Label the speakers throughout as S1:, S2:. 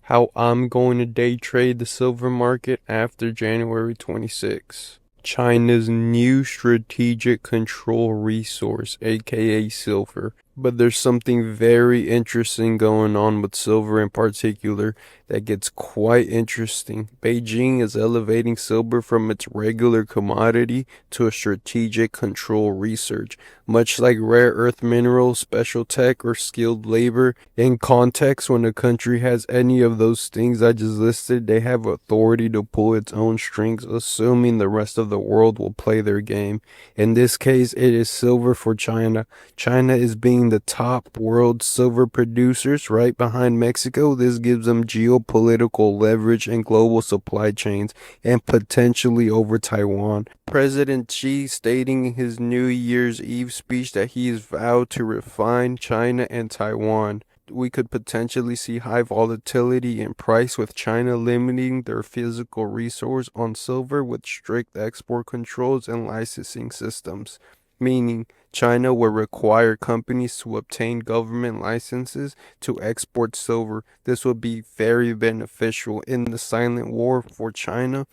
S1: How I'm going to day trade the silver market after January 26. China's new strategic control resource, aka silver. But there's something very interesting going on with silver in particular that gets quite interesting. Beijing is elevating silver from its regular commodity to a strategic control research, much like rare earth minerals, special tech, or skilled labor. In context, when a country has any of those things I just listed, they have authority to pull its own strings, assuming the rest of the world will play their game. In this case, it is silver for China. China is being the top world silver producers right behind Mexico. This gives them geopolitical leverage in global supply chains and potentially over Taiwan. President Xi stating in his New Year's Eve speech that he has vowed to refine China and Taiwan. We could potentially see high volatility in price with China limiting their physical resource on silver with strict export controls and licensing systems, meaning China will require companies to obtain government licenses to export silver. This would be very beneficial in the silent war for China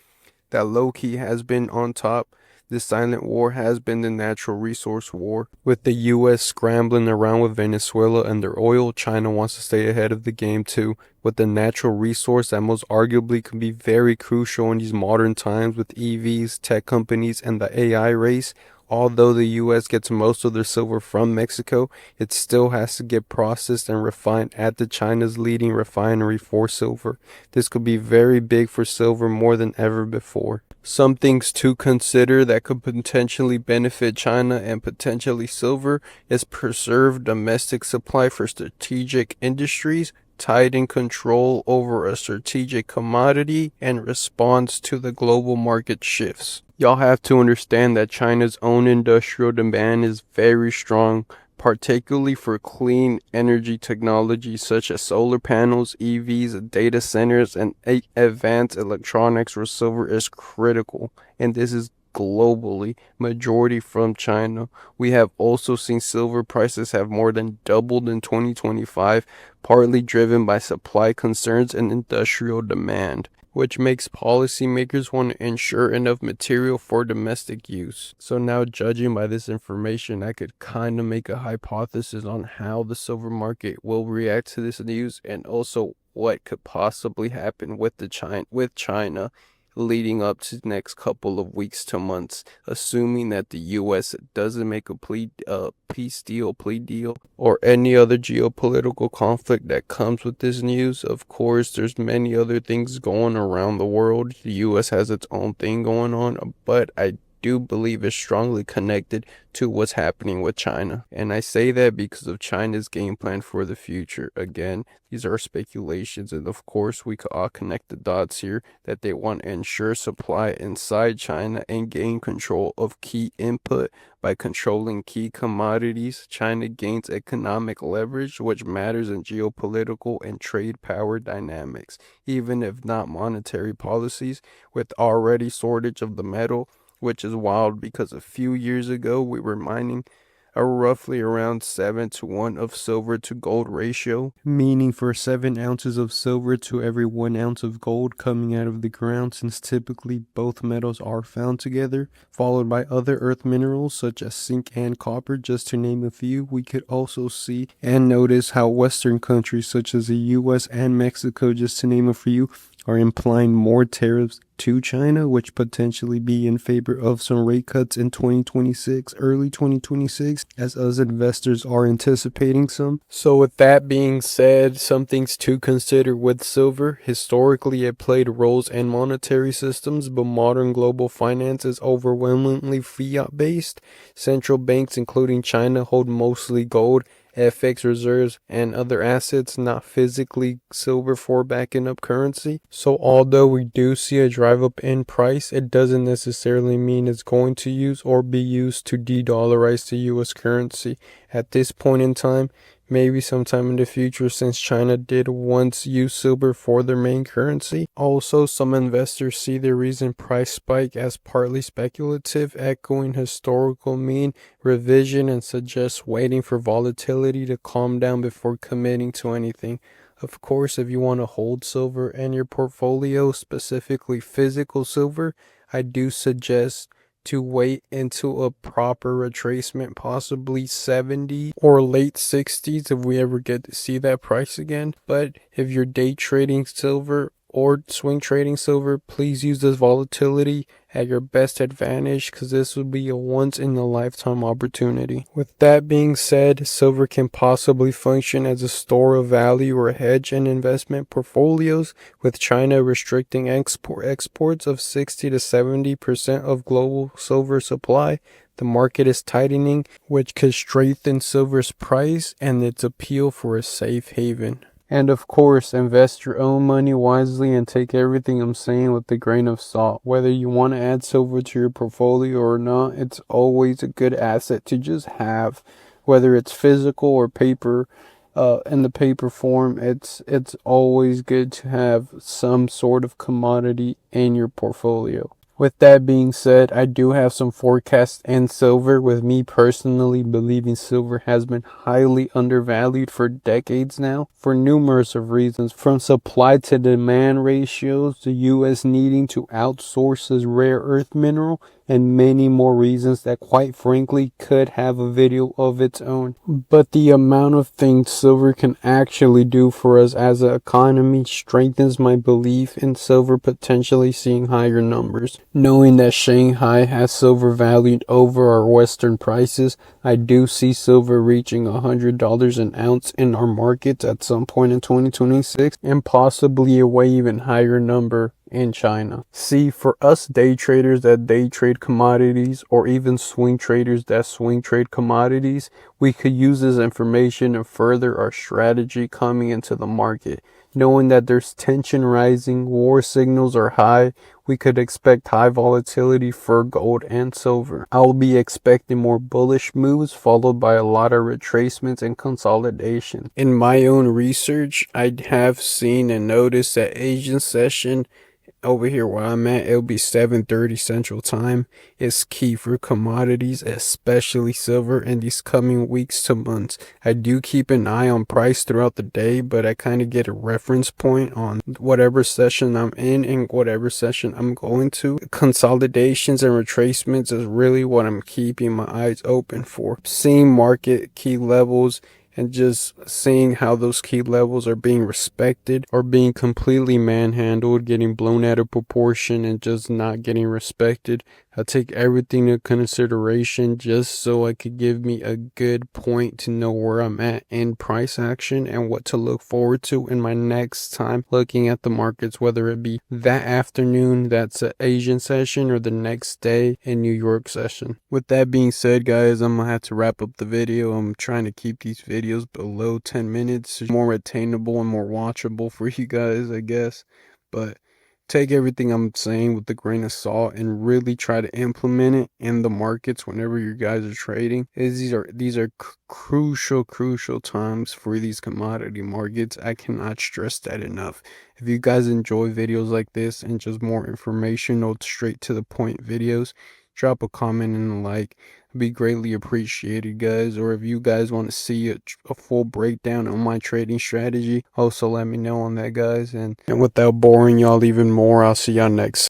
S1: that low-key has been on top. This silent war has been the natural resource war. With the US scrambling around with Venezuela and their oil, China wants to stay ahead of the game too. With the natural resource that most arguably can be very crucial in these modern times with EVs, tech companies, and the AI race. Although the US gets most of their silver from Mexico, it still has to get processed and refined at the China's leading refinery for silver. This could be very big for silver more than ever before. Some things to consider that could potentially benefit China and potentially silver is preserved domestic supply for strategic industries, tighten control over a strategic commodity, and response to the global market shifts. Y'all have to understand that China's own industrial demand is very strong, particularly for clean energy technologies such as solar panels, EVs, data centers, and advanced electronics where silver is critical. And this is globally, majority from China. We have also seen silver prices have more than doubled in 2025, partly driven by supply concerns and industrial demand, which makes policymakers want to ensure enough material for domestic use. So now, judging by this information, I could kind of make a hypothesis on how the silver market will react to this news, and also what could possibly happen with China leading up to the next couple of weeks to months, assuming that the US doesn't make a plea deal, or any other geopolitical conflict that comes with this news. Of course, there's many other things going around the world. The US has its own thing going on, but I do believe it's strongly connected to what's happening with China. And I say that because of China's game plan for the future. Again, these are speculations, and of course we could all connect the dots here that they want to ensure supply inside China and gain control of key input. By controlling key commodities, China gains economic leverage, which matters in geopolitical and trade power dynamics, even if not monetary policies. With already shortage of the metal, which is wild because a few years ago we were mining a roughly around 7-to-1 of silver to gold ratio, meaning for 7 ounces of silver to every 1 ounce of gold coming out of the ground, since typically both metals are found together, followed by other earth minerals such as zinc and copper, just to name a few. We could also see and notice how Western countries such as the US and Mexico, just to name a few, are implying more tariffs to China, which potentially be in favor of some rate cuts in 2026, early 2026, as us investors are anticipating some. So with that being said, some things to consider with silver. Historically, it played roles in monetary systems, but modern global finance is overwhelmingly fiat-based. Central banks, including China, hold mostly gold, FX reserves, and other assets, not physically silver for backing up currency. So although we do see a drive up in price, it doesn't necessarily mean it's going to use or be used to de-dollarize the US currency. At this point in time, maybe sometime in the future, since China did once use silver for their main currency. Also, some investors see the recent price spike as partly speculative, echoing historical mean revision, and suggest waiting for volatility to calm down before committing to anything. Of course, if you want to hold silver in your portfolio, specifically physical silver, I do suggest to wait until a proper retracement, possibly 70 or late 60s if we ever get to see that price again. But if you're day trading silver or swing trading silver, please use this volatility at your best advantage, because this would be a once in a lifetime opportunity. With that being said, silver can possibly function as a store of value or hedge in investment portfolios, with China restricting exports of 60 to 70% of global silver supply. The market is tightening, which could strengthen silver's price and its appeal for a safe haven. And of course, invest your own money wisely and take everything I'm saying with a grain of salt. Whether you want to add silver to your portfolio or not, it's always a good asset to just have. Whether it's physical or paper, in the paper form, it's always good to have some sort of commodity in your portfolio. With that being said, I do have some forecasts in silver, with me personally believing silver has been highly undervalued for decades now, for numerous of reasons, from supply to demand ratios, the US needing to outsource this rare earth mineral, and many more reasons that quite frankly could have a video of its own. But the amount of things silver can actually do for us as an economy strengthens my belief in silver potentially seeing higher numbers. Knowing that Shanghai has silver valued over our Western prices, I do see silver reaching $100 an ounce in our markets at some point in 2026, and possibly a way even higher number in China. See, for us day traders that day trade commodities, or even swing traders that swing trade commodities, we could use this information and further our strategy coming into the market. Knowing that there's tension rising, war signals are high, we could expect high volatility for gold and silver. I'll be expecting more bullish moves followed by a lot of retracements and consolidation. In my own research, I have seen and noticed that Asian session over here where I'm at, it'll be 7:30 Central Time. It's key for commodities, especially silver, in these coming weeks to months. I do keep an eye on price throughout the day, but I kind of get a reference point on whatever session I'm in and whatever session I'm going to. Consolidations and retracements is really what I'm keeping my eyes open for. Seeing market key levels and just seeing how those key levels are being respected or being completely manhandled, getting blown out of proportion and just not getting respected. I take everything into consideration just so I could give me a good point to know where I'm at in price action and what to look forward to in my next time looking at the markets, whether it be that afternoon, that's an Asian session, or the next day in New York session. With that being said, guys, I'm gonna have to wrap up the video. I'm trying to keep these videos below 10 minutes, more attainable and more watchable for you guys, I guess. But take everything I'm saying with a grain of salt and really try to implement it in the markets whenever you guys are trading. These are crucial times for these commodity markets. I cannot stress that enough. If you guys enjoy videos like this and just more informational, straight to the point videos, drop a comment and a like. It'd be greatly appreciated, guys. Or if you guys want to see a full breakdown on my trading strategy, also let me know on that, guys. And without boring y'all even more, I'll see y'all next.